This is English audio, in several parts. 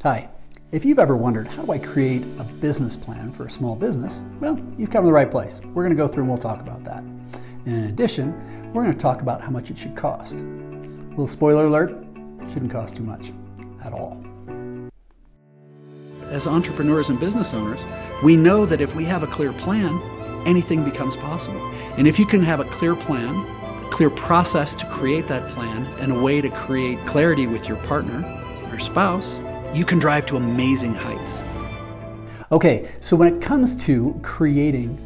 Hi. If you've ever wondered, how do I create a business plan for a small business? Well, you've come to the right place. We're going to go through and we'll talk about that. In addition, we're going to talk about how much it should cost. A little spoiler alert, shouldn't cost too much at all. As entrepreneurs and business owners, we know that if we have a clear plan, anything becomes possible. And if you can have a clear plan, a clear process to create that plan, and a way to create clarity with your partner or spouse, you can drive to amazing heights. Okay, so when it comes to creating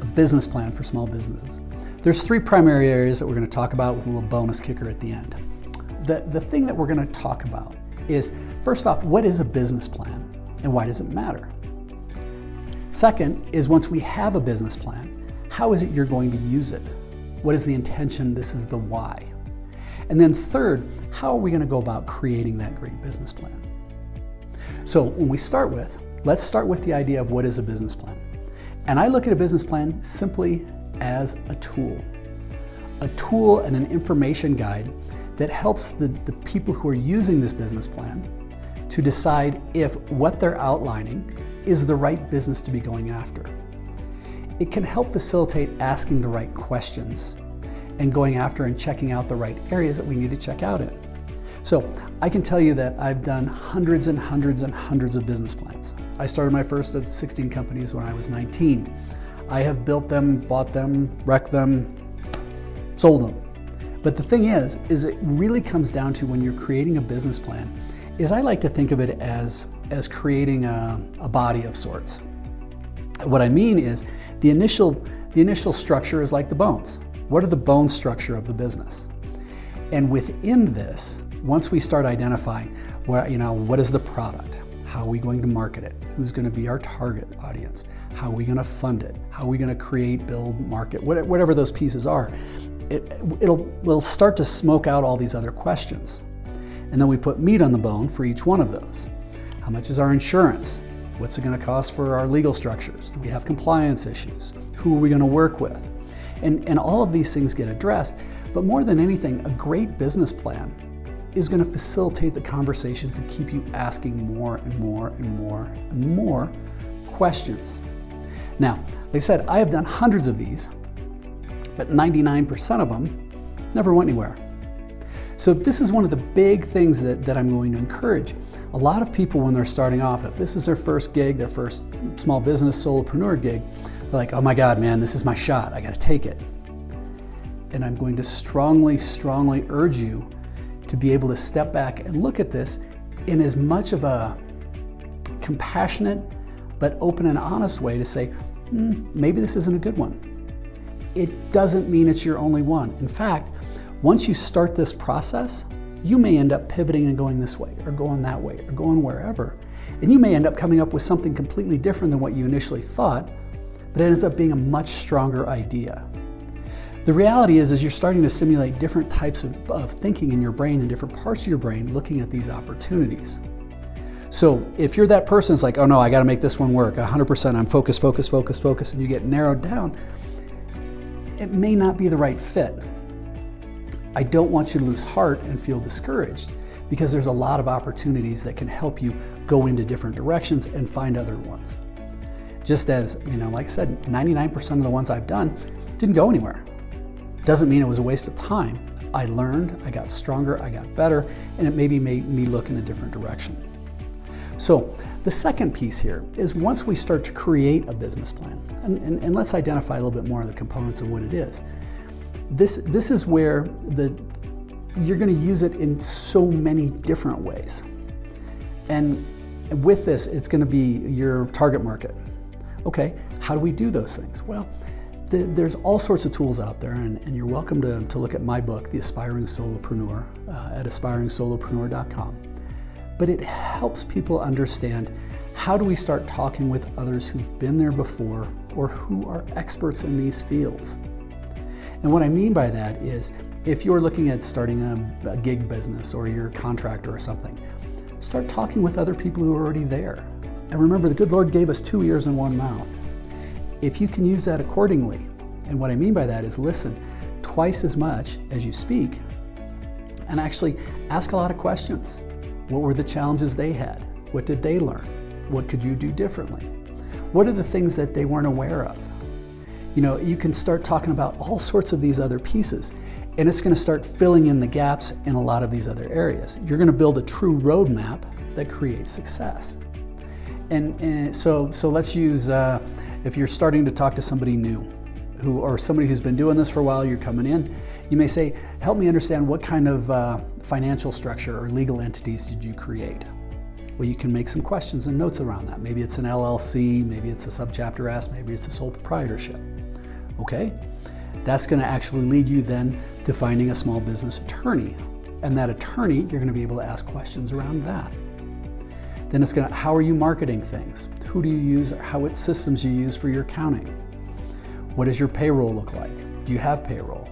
a business plan for small businesses, there's three primary areas that we're going to talk about with a little bonus kicker at the end. The thing that we're going to talk about is, first off, what is a business plan and why does it matter? Second is, once we have a business plan, how is it you're going to use it? What is the intention? This is the why. And then third, how are we going to go about creating that great business plan? So when we start with, let's start with the idea of what is a business plan. And I look at a business plan simply as a tool and an information guide that helps the people who are using this business plan to decide if what they're outlining is the right business to be going after. It can help facilitate asking the right questions and going after and checking out the right areas that we need to check out in. So I can tell you that I've done hundreds and hundreds and hundreds of business plans. I started my first of 16 companies when I was 19. I have built them, bought them, wrecked them, sold them. But the thing is it really comes down to, when you're creating a business plan, is I like to think of it as creating a body of sorts. What I mean is the initial structure is like the bones. What are the bone structure of the business? And within this, once we start identifying what is the product, how are we going to market it, who's going to be our target audience, how are we going to fund it, how are we going to create, build, market, whatever those pieces are, it'll start to smoke out all these other questions. And then we put meat on the bone for each one of those. How much is our insurance? What's it going to cost for our legal structures? Do we have compliance issues? Who are we going to work with? And all of these things get addressed. But more than anything, a great business plan is going to facilitate the conversations and keep you asking more and more and more and more questions. Now, like I said, I have done hundreds of these, but 99% of them never went anywhere. So this is one of the big things that I'm going to encourage. A lot of people, when they're starting off, if this is their first gig, their first small business solopreneur gig, they're like, oh my God, man, this is my shot. I got to take it. And I'm going to strongly, strongly urge you to be able to step back and look at this in as much of a compassionate but open and honest way to say, maybe this isn't a good one. It doesn't mean it's your only one. In fact, once you start this process, you may end up pivoting and going this way or going that way or going wherever. And you may end up coming up with something completely different than what you initially thought, but it ends up being a much stronger idea. The reality is you're starting to simulate different types of thinking in your brain and different parts of your brain looking at these opportunities. So if you're that person that's like, oh no, I got to make this one work, 100%, I'm focused, and you get narrowed down, it may not be the right fit. I don't want you to lose heart and feel discouraged, because there's a lot of opportunities that can help you go into different directions and find other ones. Just as, like I said, 99% of the ones I've done didn't go anywhere. Doesn't mean it was a waste of time. I learned, I got stronger, I got better, and it maybe made me look in a different direction. So the second piece here is, once we start to create a business plan, and let's identify a little bit more of the components of what it is. This is where you're going to use it in so many different ways. And with this, it's going to be your target market. Okay, how do we do those things? Well, there's all sorts of tools out there, and you're welcome to look at my book, The Aspiring Solopreneur, at aspiringsolopreneur.com. But it helps people understand, how do we start talking with others who've been there before or who are experts in these fields. And what I mean by that is, if you're looking at starting a gig business or you're a contractor or something, start talking with other people who are already there. And remember, the good Lord gave us 2 ears and 1 mouth. If you can use that accordingly, and what I mean by that is listen twice as much as you speak, and actually ask a lot of questions. What were the challenges they had? What did they learn? What could you do differently? What are the things that they weren't aware of? You can start talking about all sorts of these other pieces, and it's going to start filling in the gaps in a lot of these other areas. You're going to build a true roadmap that creates success. And so let's use, if you're starting to talk to somebody new, or somebody who's been doing this for a while, you're coming in, you may say, help me understand what kind of financial structure or legal entities did you create? Well, you can make some questions and notes around that. Maybe it's an LLC, maybe it's a subchapter S, maybe it's a sole proprietorship. Okay? That's going to actually lead you then to finding a small business attorney. And that attorney, you're going to be able to ask questions around that. Then it's going to, how are you marketing things? Who do you use, or what systems you use for your accounting? What does your payroll look like? Do you have payroll?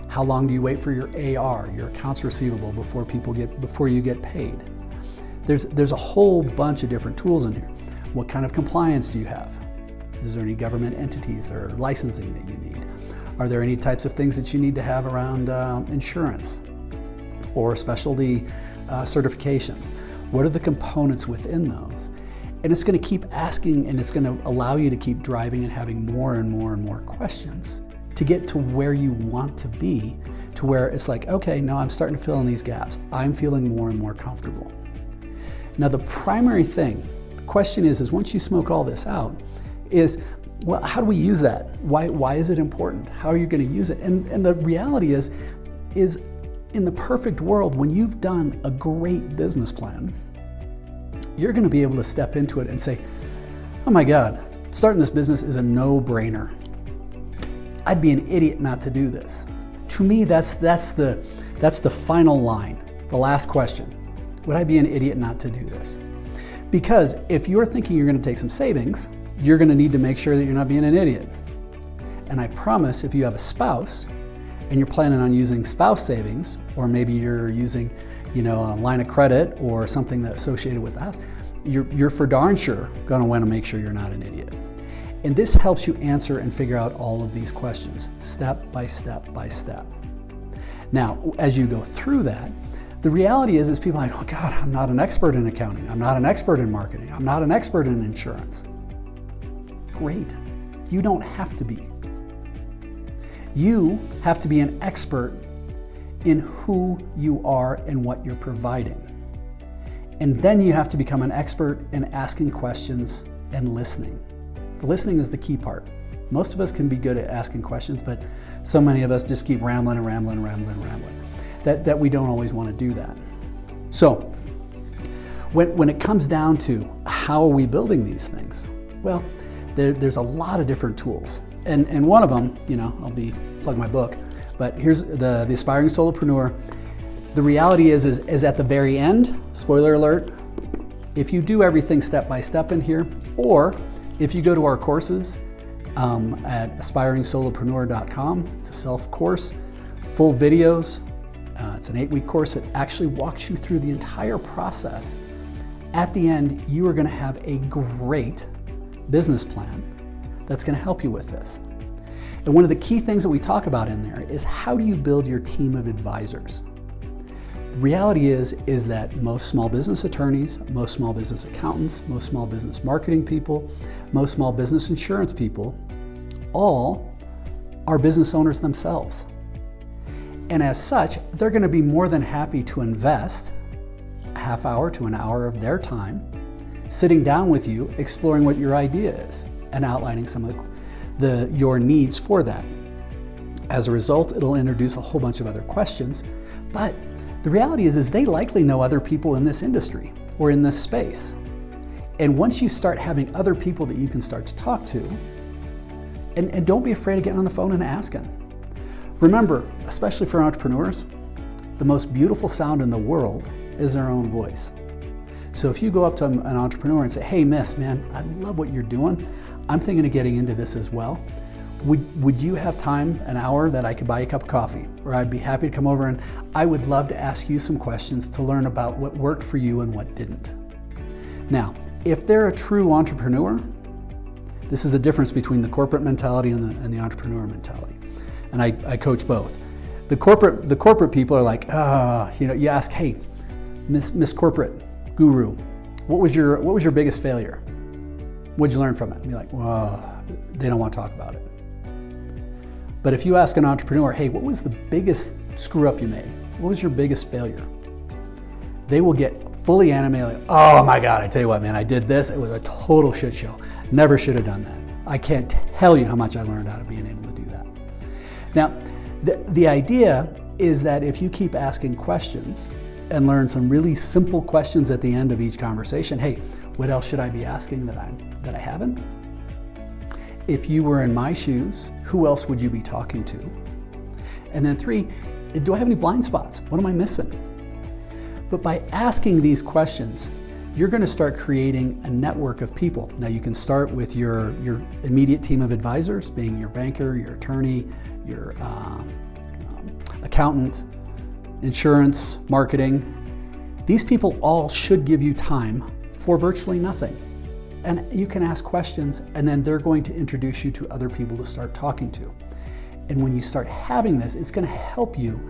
How long do you wait for your AR, your accounts receivable, before you get paid? There's a whole bunch of different tools in here. What kind of compliance do you have? Is there any government entities or licensing that you need? Are there any types of things that you need to have around insurance or specialty certifications? What are the components within those? And it's going to keep asking, and it's going to allow you to keep driving and having more and more and more questions to get to where you want to be, to where it's like, okay, now I'm starting to fill in these gaps. I'm feeling more and more comfortable. Now, the primary thing, the question is once you smoke all this out, is, well, how do we use that? Why is it important? How are you going to use it? And the reality is in the perfect world, when you've done a great business plan, you're going to be able to step into it and say, oh my God, starting this business is a no-brainer. I'd be an idiot not to do this. To me, that's the final line, the last question. Would I be an idiot not to do this? Because if you're thinking you're going to take some savings, you're going to need to make sure that you're not being an idiot. And I promise, if you have a spouse and you're planning on using spouse savings, or maybe you're using, a line of credit or something that's associated with the house, you're for darn sure going to want to make sure you're not an idiot. And this helps you answer and figure out all of these questions, step by step by step. Now, as you go through that, the reality is people are like, oh God, I'm not an expert in accounting. I'm not an expert in marketing. I'm not an expert in insurance. Great. You don't have to be. You have to be an expert in who you are and what you're providing. And then you have to become an expert in asking questions and listening. The listening is the key part. Most of us can be good at asking questions, but so many of us just keep rambling and rambling and rambling and rambling. That we don't always want to do that. So when it comes down to how are we building these things, well, there's a lot of different tools. And one of them, I'll plug my book, but here's the Aspiring Solopreneur. The reality is at the very end, spoiler alert, if you do everything step by step in here, or if you go to our courses at aspiringsolopreneur.com, it's a self-course, full videos. It's an 8-week course that actually walks you through the entire process. At the end, you are going to have a great business plan that's going to help you with this. And one of the key things that we talk about in there is how do you build your team of advisors? The reality is that most small business attorneys, most small business accountants, most small business marketing people, most small business insurance people, all are business owners themselves. And as such, they're going to be more than happy to invest a half hour to an hour of their time sitting down with you, exploring what your idea is and outlining some of your needs for that. As a result, it'll introduce a whole bunch of other questions, but the reality is they likely know other people in this industry or in this space. And once you start having other people that you can start to talk to, and don't be afraid of getting on the phone and asking. Remember, especially for entrepreneurs, the most beautiful sound in the world is their own voice. So if you go up to an entrepreneur and say, hey miss, man, I love what you're doing. I'm thinking of getting into this as well. Would you have time, an hour, that I could buy you a cup of coffee? Or I'd be happy to come over and I would love to ask you some questions to learn about what worked for you and what didn't. Now, if they're a true entrepreneur, this is a difference between the corporate mentality and the entrepreneur mentality. And I coach both. The corporate people are like, you ask, hey, Miss Corporate Guru, what was your biggest failure? What'd you learn from it? And be like, well, they don't want to talk about it. But if you ask an entrepreneur, hey, what was the biggest screw up you made? What was your biggest failure? They will get fully animated, like, oh my God, I tell you what, man, I did this. It was a total shit show. Never should have done that. I can't tell you how much I learned out of being able to do that. Now, the idea is that if you keep asking questions and learn some really simple questions at the end of each conversation, hey, what else should I be asking that I haven't? If you were in my shoes, who else would you be talking to? And then 3, do I have any blind spots? What am I missing? But by asking these questions, you're going to start creating a network of people. Now you can start with your immediate team of advisors, being your banker, your attorney, your accountant, insurance, marketing. These people all should give you time for virtually nothing. And you can ask questions, and then they're going to introduce you to other people to start talking to. And when you start having this, it's going to help you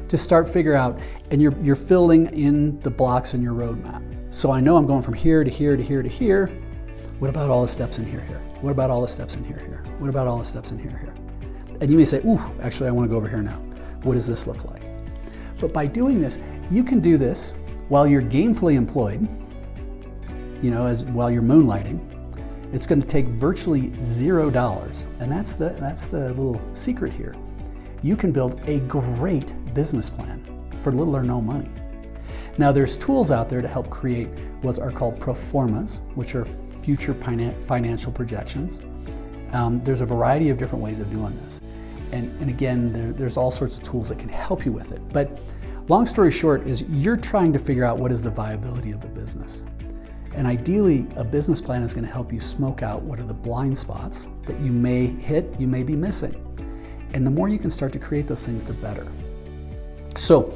to start figure out, and you're filling in the blocks in your roadmap. So I know I'm going from here to here to here to here. What about all the steps in here? What about all the steps in here? What about all the steps in here? And you may say, ooh, actually I want to go over here now. What does this look like? But by doing this, you can do this while you're gainfully employed, while you're moonlighting. It's going to take virtually $0. And that's the little secret here. You can build a great business plan for little or no money. Now there's tools out there to help create what are called pro formas, which are future financial projections. There's a variety of different ways of doing this. And again, there's all sorts of tools that can help you with it. But long story short is you're trying to figure out what is the viability of the business. And ideally, a business plan is going to help you smoke out what are the blind spots that you may hit, you may be missing. And the more you can start to create those things, the better. So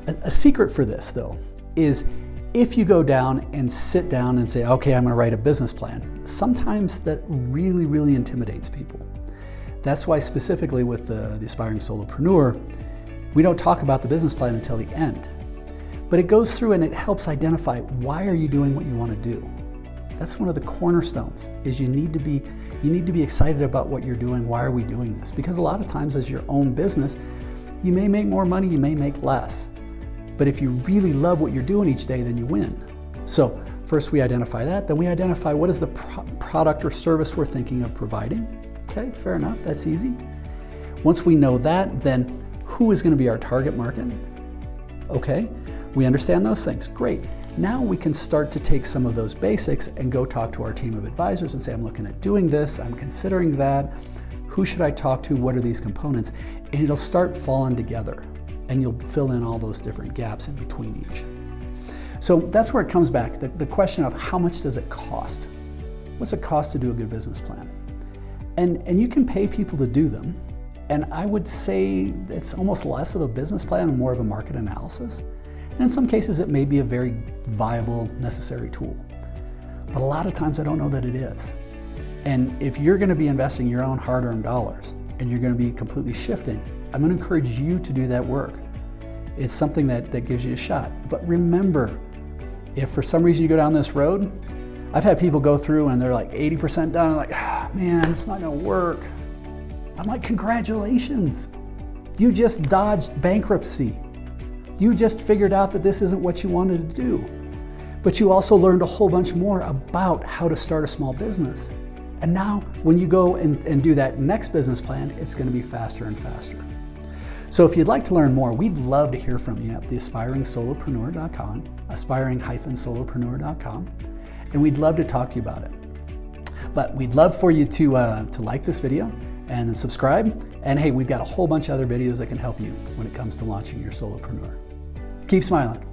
a secret for this, though, is if you go down and sit down and say, okay, I'm going to write a business plan, sometimes that really, really intimidates people. That's why specifically with the Aspiring Solopreneur, we don't talk about the business plan until the end. But it goes through and it helps identify why are you doing what you want to do. That's one of the cornerstones, is you need to be excited about what you're doing. Why are we doing this? Because a lot of times as your own business, you may make more money, you may make less. But if you really love what you're doing each day, then you win. So first we identify that, then we identify what is the product or service we're thinking of providing. Okay, fair enough, that's easy. Once we know that, then who is going to be our target market? Okay, we understand those things, great. Now we can start to take some of those basics and go talk to our team of advisors and say, I'm looking at doing this, I'm considering that, who should I talk to, what are these components? And it'll start falling together and you'll fill in all those different gaps in between each. So that's where it comes back, the question of how much does it cost? What's it cost to do a good business plan? And you can pay people to do them. And I would say it's almost less of a business plan and more of a market analysis. And in some cases, it may be a very viable, necessary tool. But a lot of times I don't know that it is. And if you're going to be investing your own hard-earned dollars and you're going to be completely shifting, I'm going to encourage you to do that work. It's something that gives you a shot. But remember, if for some reason you go down this road, I've had people go through and they're like 80% done, like, oh, man, it's not going to work. I'm like, congratulations. You just dodged bankruptcy. You just figured out that this isn't what you wanted to do. But you also learned a whole bunch more about how to start a small business. And now when you go and do that next business plan, it's going to be faster and faster. So if you'd like to learn more, we'd love to hear from you at theaspiringsolopreneur.com, aspiring-solopreneur.com, and we'd love to talk to you about it. But we'd love for you to like this video and subscribe. And hey, we've got a whole bunch of other videos that can help you when it comes to launching your solopreneur. Keep smiling.